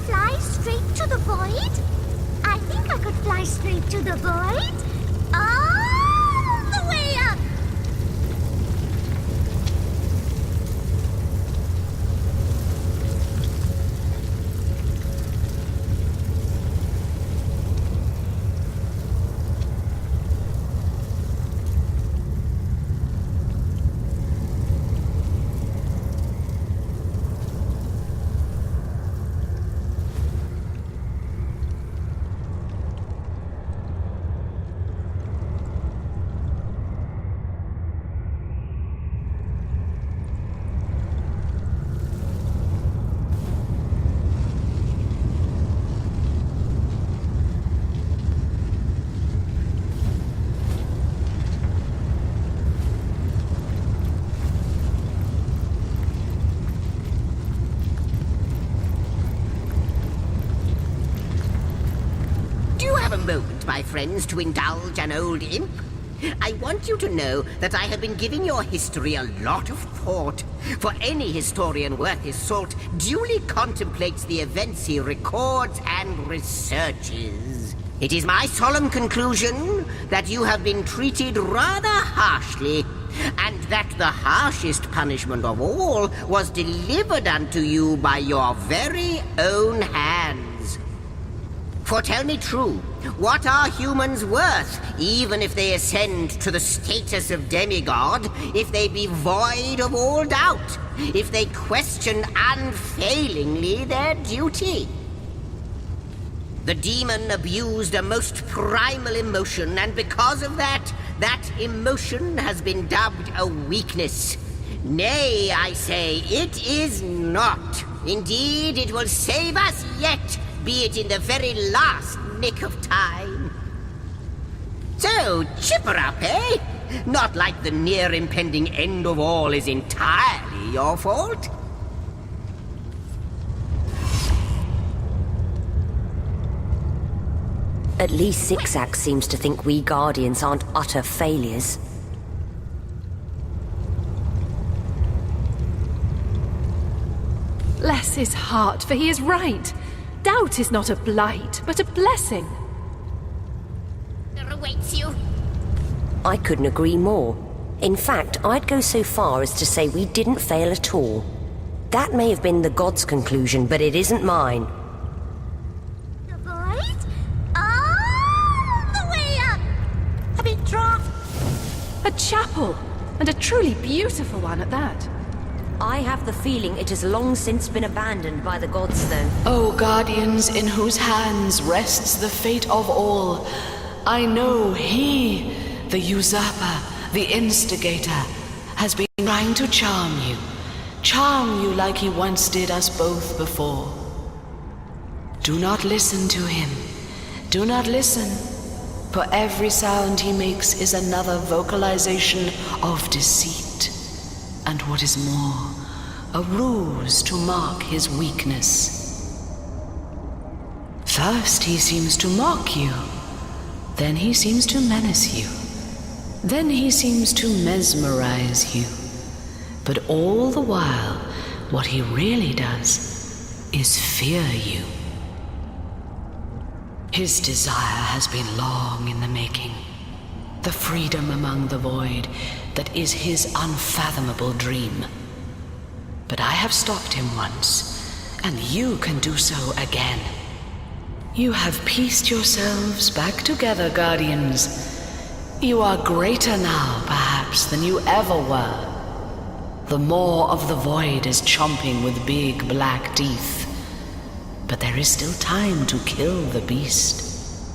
fly straight to the void? I think I could fly straight to the void. All the way up! Moment, my friends, to indulge an old imp. I want you to know that I have been giving your history a lot of thought, for any historian worth his salt duly contemplates the events he records and researches. It is my solemn conclusion that you have been treated rather harshly, and that the harshest punishment of all was delivered unto you by your very own hands. For tell me true, what are humans worth, even if they ascend to the status of demigod, if they be void of all doubt, if they question unfailingly their duty? The demon abused a most primal emotion, and because of that, that emotion has been dubbed a weakness. Nay, I say, it is not. Indeed, it will save us yet, be it in the very last nick of time. So, chipper up, eh? Not like the near impending end of all is entirely your fault. At least Zigzag seems to think we Guardians aren't utter failures. Bless his heart, for he is right. Doubt is not a blight, but a blessing. There awaits you. I couldn't agree more. In fact, I'd go so far as to say we didn't fail at all. That may have been the gods' conclusion, but it isn't mine. The void? All the way up! A bit draft. A chapel, and a truly beautiful one at that. I have the feeling it has long since been abandoned by the gods, though. O Guardians, in whose hands rests the fate of all, I know he, the usurper, the instigator, has been trying to charm you like he once did us both before. Do not listen to him. Do not listen, for every sound he makes is another vocalization of deceit. And what is more, a ruse to mark his weakness. First he seems to mock you, then he seems to menace you, then he seems to mesmerize you. But all the while, what he really does is fear you. His desire has been long in the making. The freedom among the void that is his unfathomable dream. But I have stopped him once, and you can do so again. You have pieced yourselves back together, Guardians. You are greater now, perhaps, than you ever were. The maw of the void is chomping with big black teeth. But there is still time to kill the beast.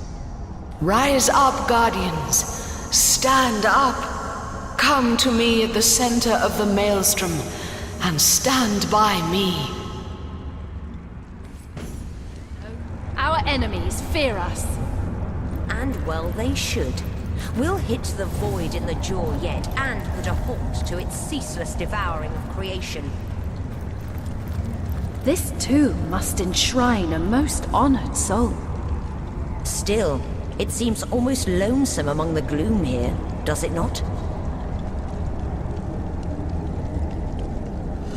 Rise up, Guardians. Stand up. Come to me at the center of the maelstrom and stand by me. Our enemies fear us. And well they should. We'll hit the void in the jaw yet, and put a halt to its ceaseless devouring of creation. This too must enshrine a most honored soul. Still, it seems almost lonesome among the gloom here, does it not?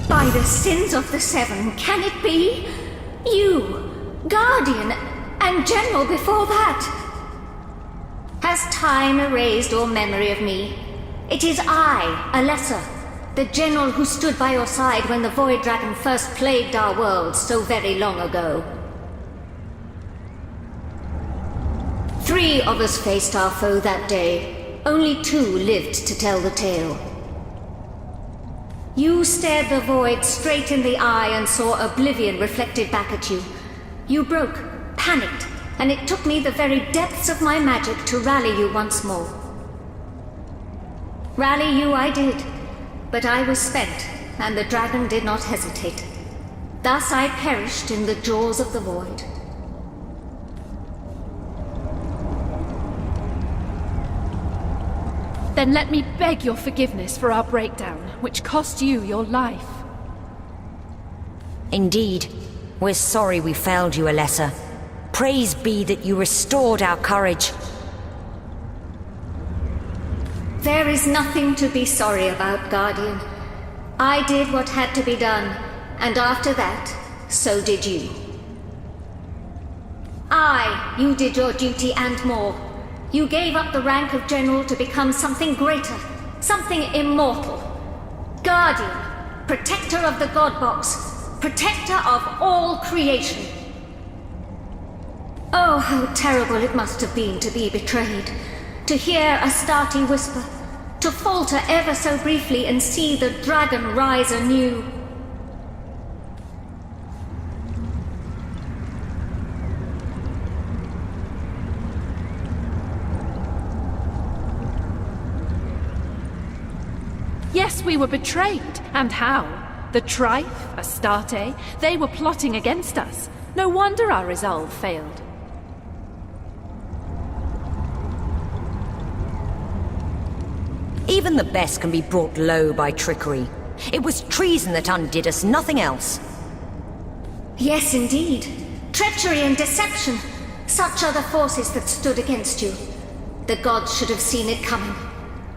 By the sins of the seven, can it be? You, Guardian and General before that. Has time erased all memory of me? It is I, Alessa, the General who stood by your side when the Void Dragon first plagued our world so very long ago. 3 of us faced our foe that day. Only 2 lived to tell the tale. You stared the Void straight in the eye and saw oblivion reflected back at you. You broke, panicked, and it took me the very depths of my magic to rally you once more. Rally you I did, but I was spent, and the dragon did not hesitate. Thus I perished in the jaws of the Void. Then let me beg your forgiveness for our breakdown, which cost you your life. Indeed. We're sorry we failed you, Alessa. Praise be that you restored our courage. There is nothing to be sorry about, Guardian. I did what had to be done, and after that, so did you. You did your duty and more. You gave up the rank of General to become something greater, something immortal. Guardian, protector of the God Box, protector of all creation. Oh, how terrible it must have been to be betrayed. To hear Astarte whisper, to falter ever so briefly and see the dragon rise anew. Yes, we were betrayed. And how? The Trife, Astarte, they were plotting against us. No wonder our resolve failed. Even the best can be brought low by trickery. It was treason that undid us, nothing else. Yes, indeed. Treachery and deception. Such are the forces that stood against you. The gods should have seen it coming.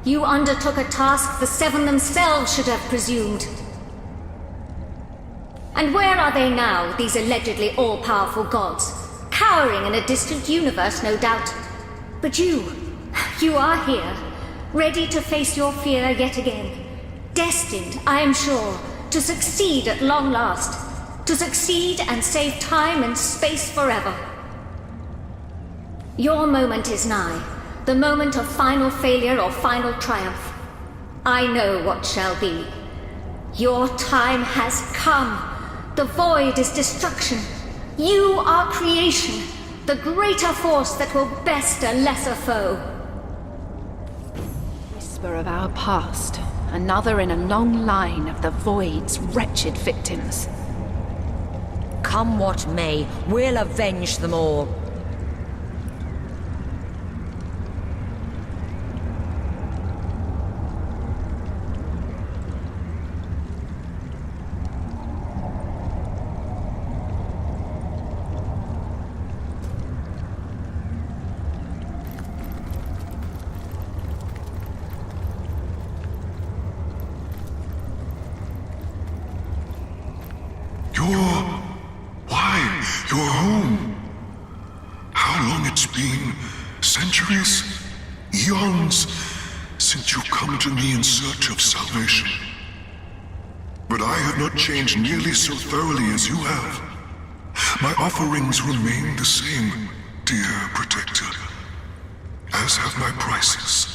You undertook a task the Seven themselves should have presumed. And where are they now, these allegedly all-powerful gods? Cowering in a distant universe, no doubt. But you are here, ready to face your fear yet again. Destined, I am sure, to succeed at long last. To succeed and save time and space forever. Your moment is nigh. The moment of final failure or final triumph. I know what shall be. Your time has come. The Void is destruction. You are creation. The greater force that will best a lesser foe. Whisper of our past. Another in a long line of the Void's wretched victims. Come what may, we'll avenge them all. You're home. How long it's been? Centuries? Eons? Since you come to me in search of salvation. But I have not changed nearly so thoroughly as you have. My offerings remain the same, dear protector. As have my prices.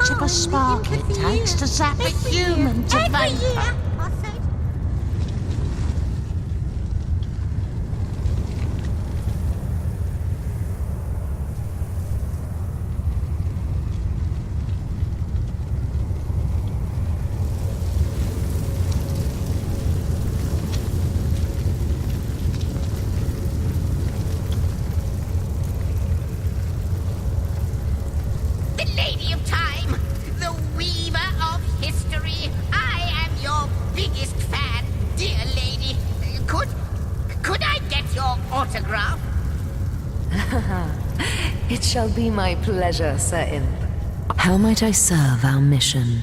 much of a spark it takes to zap a human to vapor. It shall be my pleasure, Sir Imp. How might I serve our mission?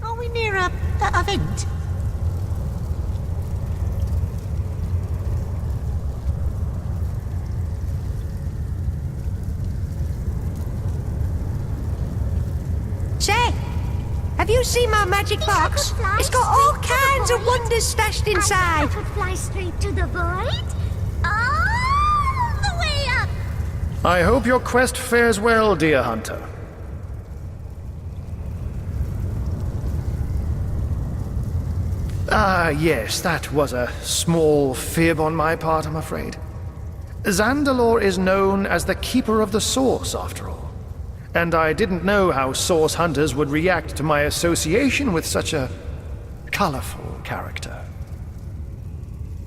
Are we near a event? Say, have you seen my magic box? It's got all kinds of wonders stashed inside. I could fly straight to the void. All the way up. I hope your quest fares well, dear hunter. Ah, yes, that was a small fib on my part, I'm afraid. Zandalore is known as the Keeper of the Source, after all. And I didn't know how Source hunters would react to my association with such a colorful character.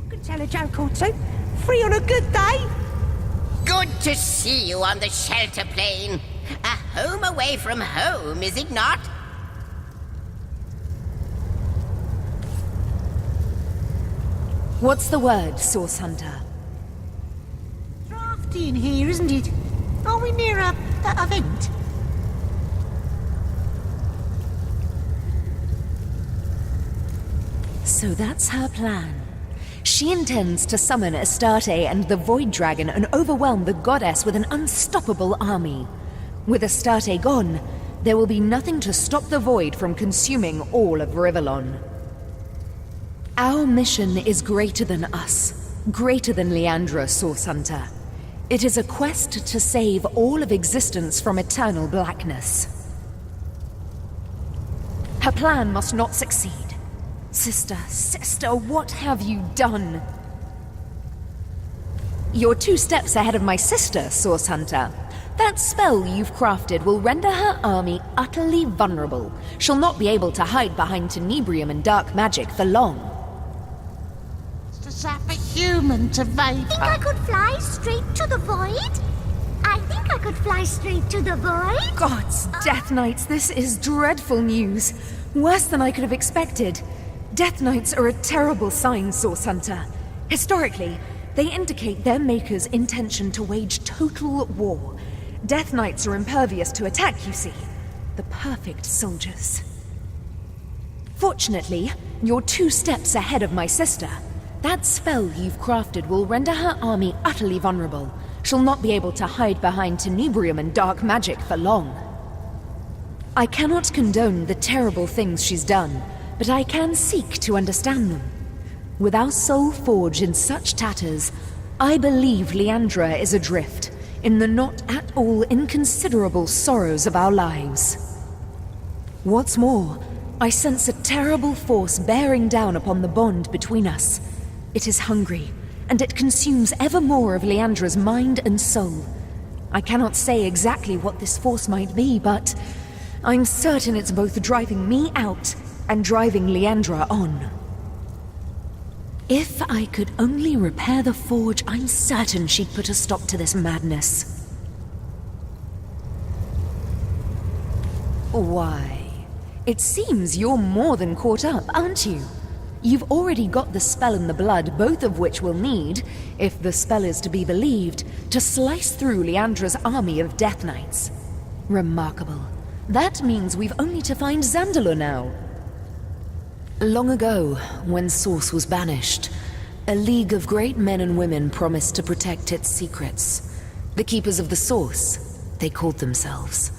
I can tell a joke or two. Free on a good day. Good to see you on the shelter plane. A home away from home, is it not? What's the word, Source Hunter? Drafty in here, isn't it? Are we near a event? So that's her plan. She intends to summon Astarte and the Void Dragon and overwhelm the goddess with an unstoppable army. With Astarte gone, there will be nothing to stop the Void from consuming all of Rivellon. Our mission is greater than us, greater than Leandra, Source Hunter. It is a quest to save all of existence from eternal blackness. Her plan must not succeed. Sister, what have you done? You're 2 steps ahead of my sister, Source Hunter. That spell you've crafted will render her army utterly vulnerable. She'll not be able to hide behind tenebrium and dark magic for long. To zap a human to vapor. Think I could fly straight to the void? I think I could fly straight to the void. Gods, Death Knights, this is dreadful news. Worse than I could have expected. Death Knights are a terrible sign, Source Hunter. Historically, they indicate their maker's intention to wage total war. Death Knights are impervious to attack, you see. The perfect soldiers. Fortunately, you're 2 steps ahead of my sister. That spell you've crafted will render her army utterly vulnerable. She'll not be able to hide behind tenebrium and dark magic for long. I cannot condone the terrible things she's done, but I can seek to understand them. With our soul forged in such tatters, I believe Leandra is adrift in the not at all inconsiderable sorrows of our lives. What's more, I sense a terrible force bearing down upon the bond between us. It is hungry, and it consumes ever more of Leandra's mind and soul. I cannot say exactly what this force might be, but I'm certain it's both driving me out and driving Leandra on. If I could only repair the forge, I'm certain she'd put a stop to this madness. Why, it seems you're more than caught up, aren't you? You've already got the spell and the blood, both of which we'll need, if the spell is to be believed, to slice through Leandra's army of Death Knights. Remarkable. That means we've only to find Zandalore now. Long ago, when Source was banished, a league of great men and women promised to protect its secrets. The Keepers of the Source, they called themselves.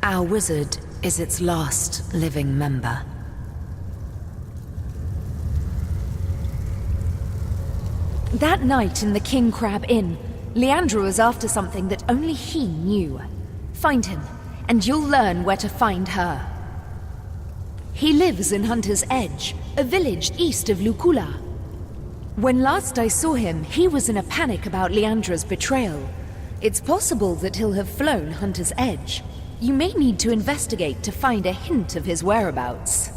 Our wizard is its last living member. That night in the King Crab Inn, Leandra was after something that only he knew. Find him, and you'll learn where to find her. He lives in Hunter's Edge, a village east of Lucula. When last I saw him, he was in a panic about Leandra's betrayal. It's possible that he'll have flown Hunter's Edge. You may need to investigate to find a hint of his whereabouts.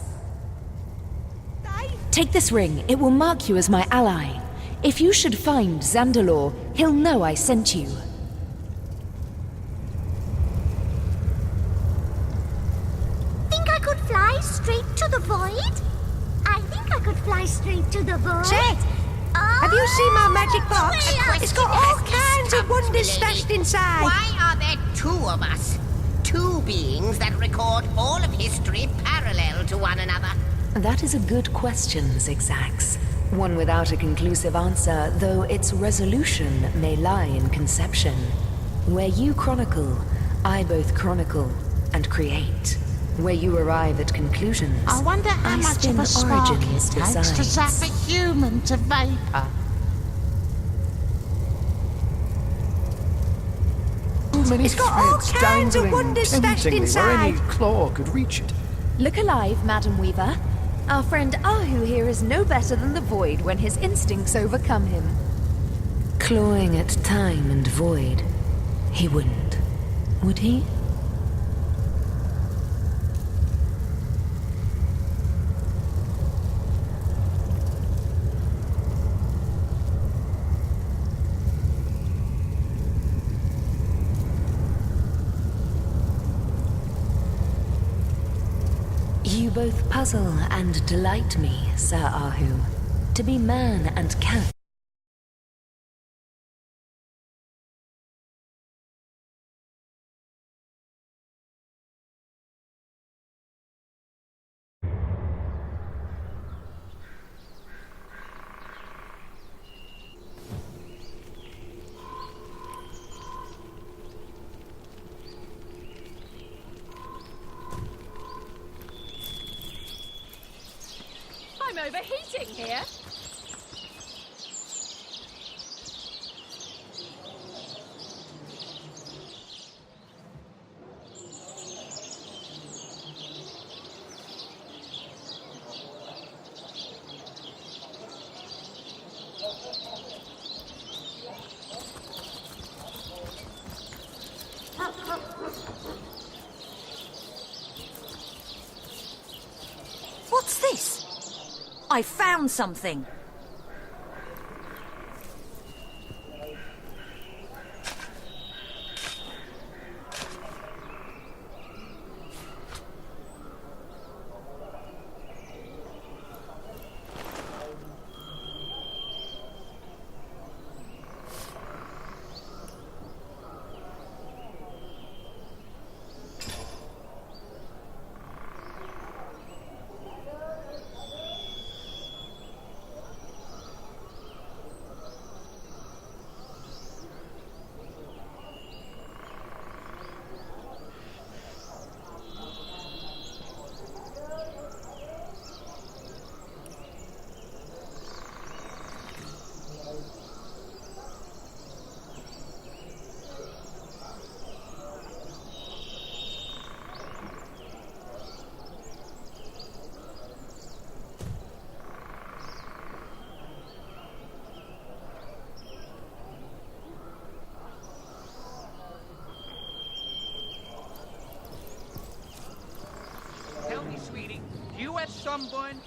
Take this ring. It will mark you as my ally. If you should find Zandalor, he'll know I sent you. Think I could fly straight to the void? I think I could fly straight to the void. Say, have you seen my magic box? It's got all kinds of wonders stashed inside. Why are there two of us? Two beings that record all of history parallel to one another. That is a good question, Zigzags. One without a conclusive answer, though its resolution may lie in conception. Where you chronicle, I both chronicle and create. Where you arrive at conclusions, I wonder how much spin of a spark it origins takes to besides. zap a human to vapor. Too many It's got all threads kinds of dangling wonders stashed temptingly where any inside. claw could reach it. Look alive, Madam Weaver. Our friend Ahu here is no better than the Void when his instincts overcome him. Clawing at time and void, he wouldn't, would he? You both puzzle and delight me, Sir Ahu. To be man and cat. I'm overheating here. What's this? I found something. Tell me, sweetie, you have someone...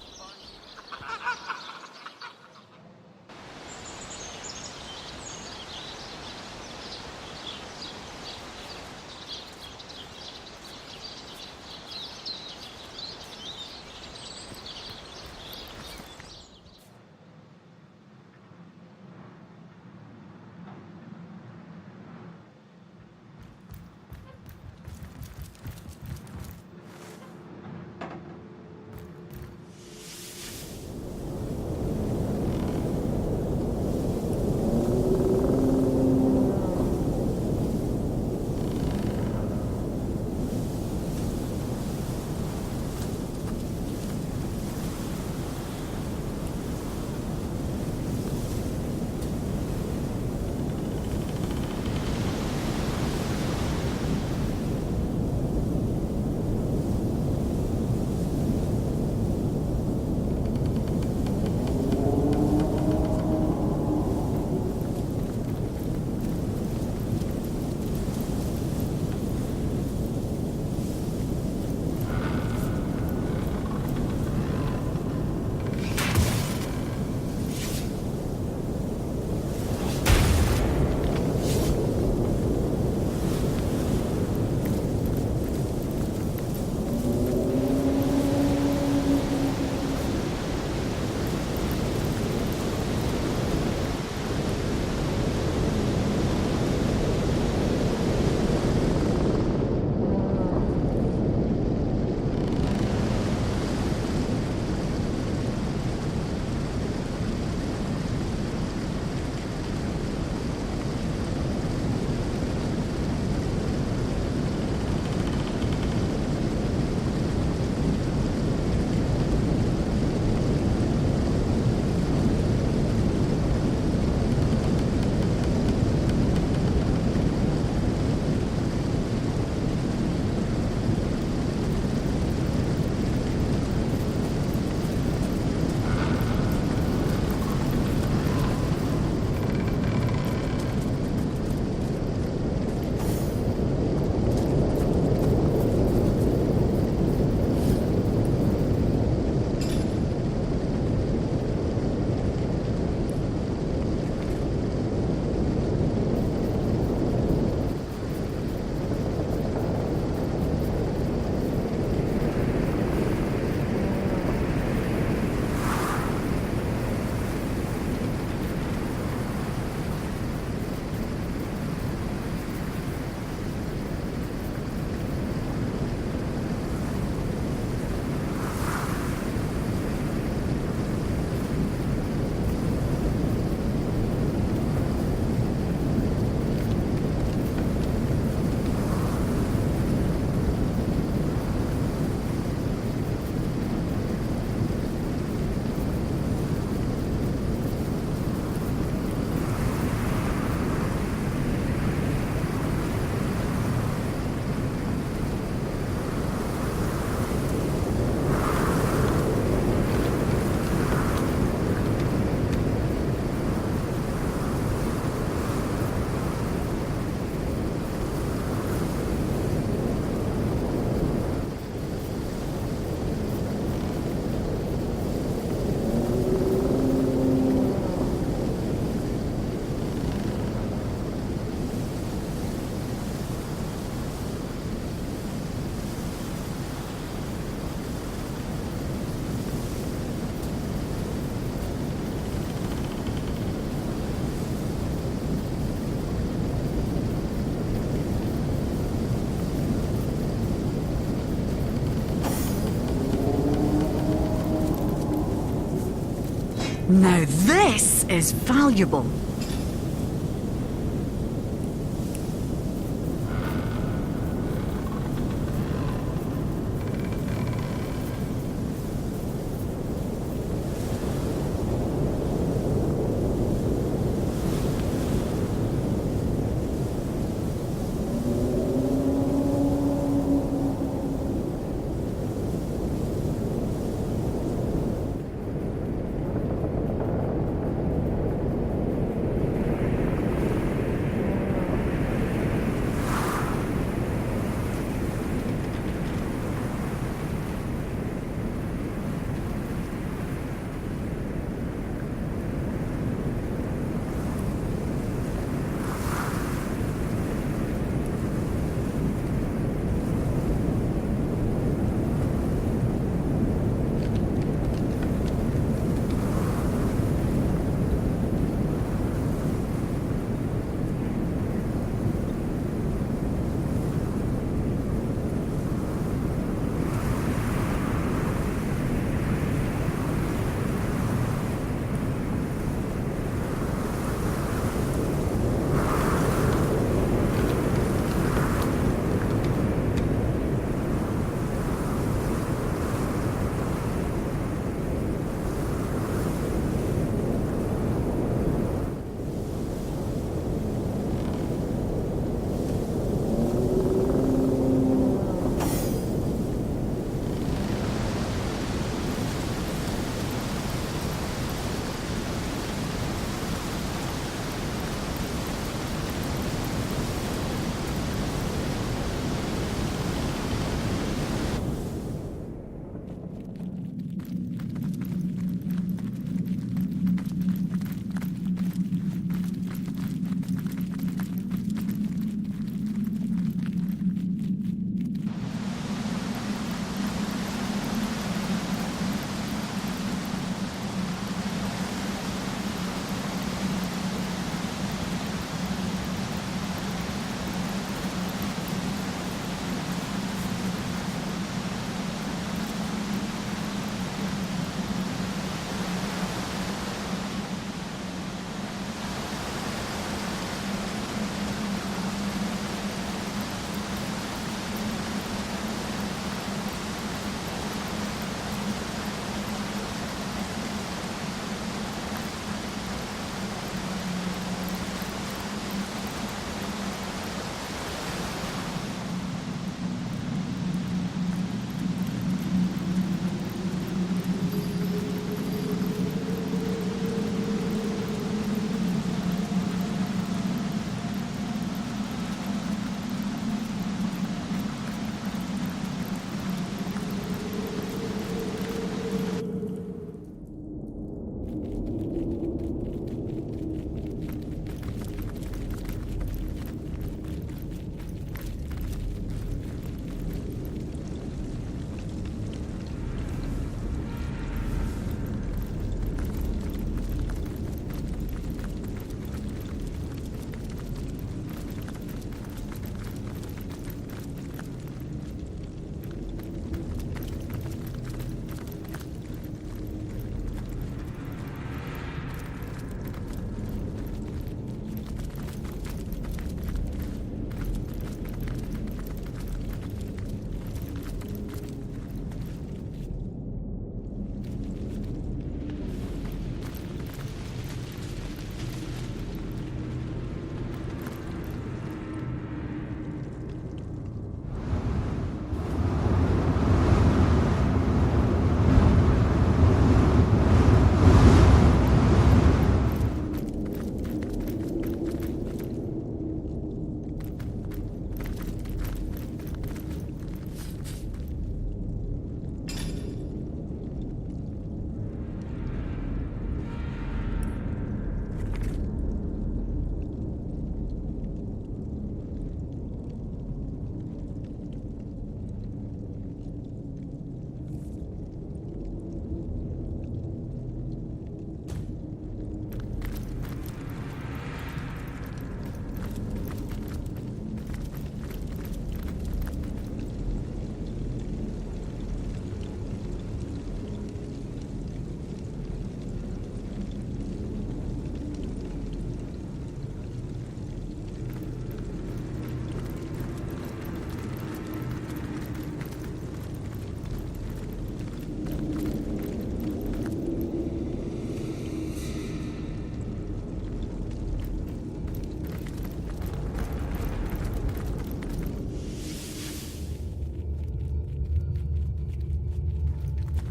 Now this is valuable.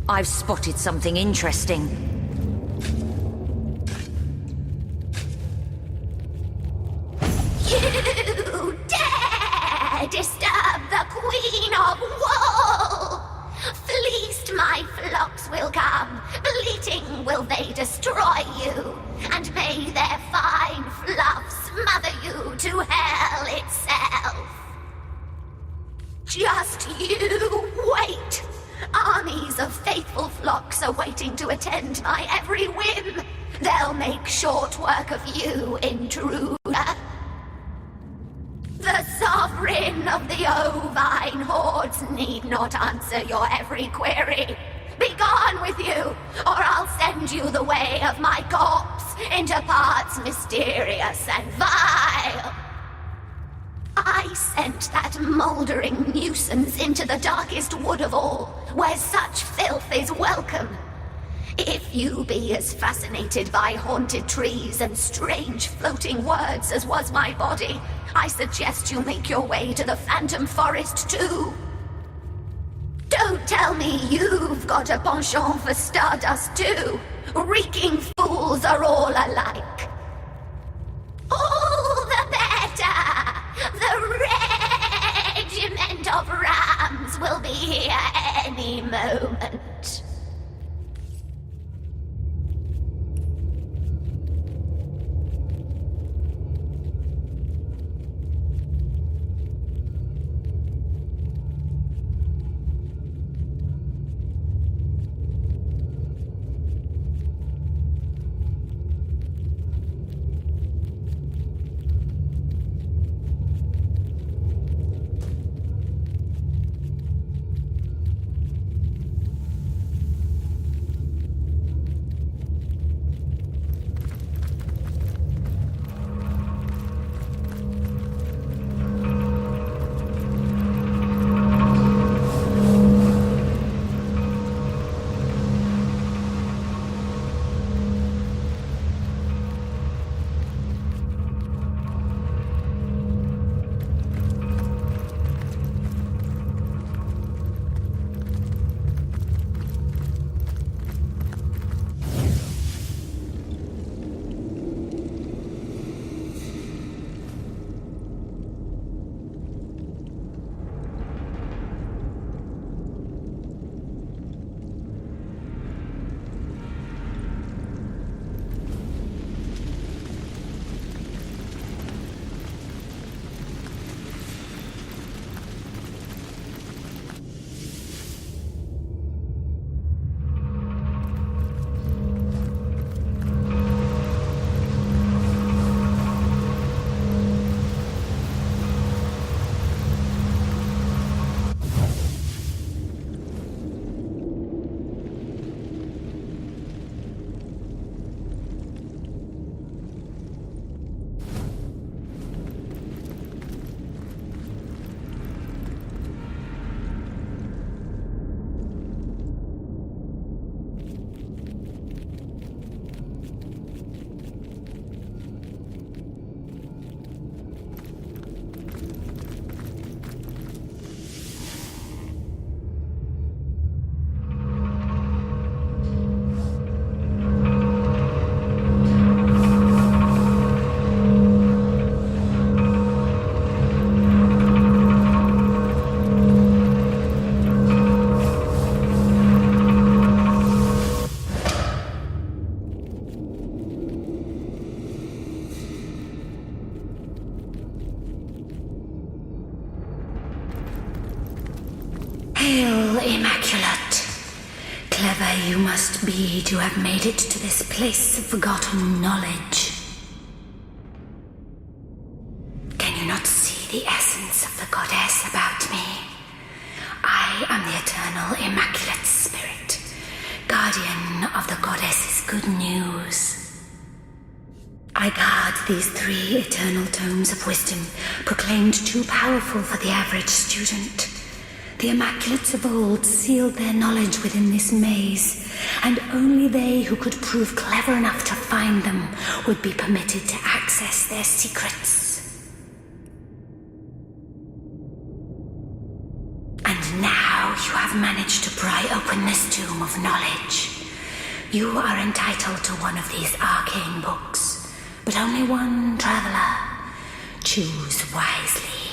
I've spotted something interesting. You dare disturb the Queen of Wool! Fleeced my flocks will come, bleating will they destroy you, and may their fine fluff smother you to hell itself. Just you wait! Armies of faithful flocks are waiting to attend my every whim. They'll make short work of you, intruder. The sovereign of the ovine hordes need not answer your every query. Begone with you, or I'll send you the way of my corpse into parts mysterious and vile. I sent that mouldering nuisance into the darkest wood of all, where such filth is welcome. If you be as fascinated by haunted trees and strange floating words as was my body, I suggest you make your way to the Phantom Forest too. Don't tell me you've got a penchant for stardust too. Reeking fools are all alike. All the better! The regiment of rams will be here any moment. Hail, Immaculate. Clever you must be to have made it to this place of forgotten knowledge. Can you not see the essence of the goddess about me? I am the eternal Immaculate Spirit, guardian of the goddess's good news. I guard these 3 eternal tomes of wisdom, proclaimed too powerful for the average student. The Immaculates of old sealed their knowledge within this maze, and only they who could prove clever enough to find them would be permitted to access their secrets. And now you have managed to pry open this tomb of knowledge. You are entitled to one of these arcane books, but only one, traveler. Choose wisely.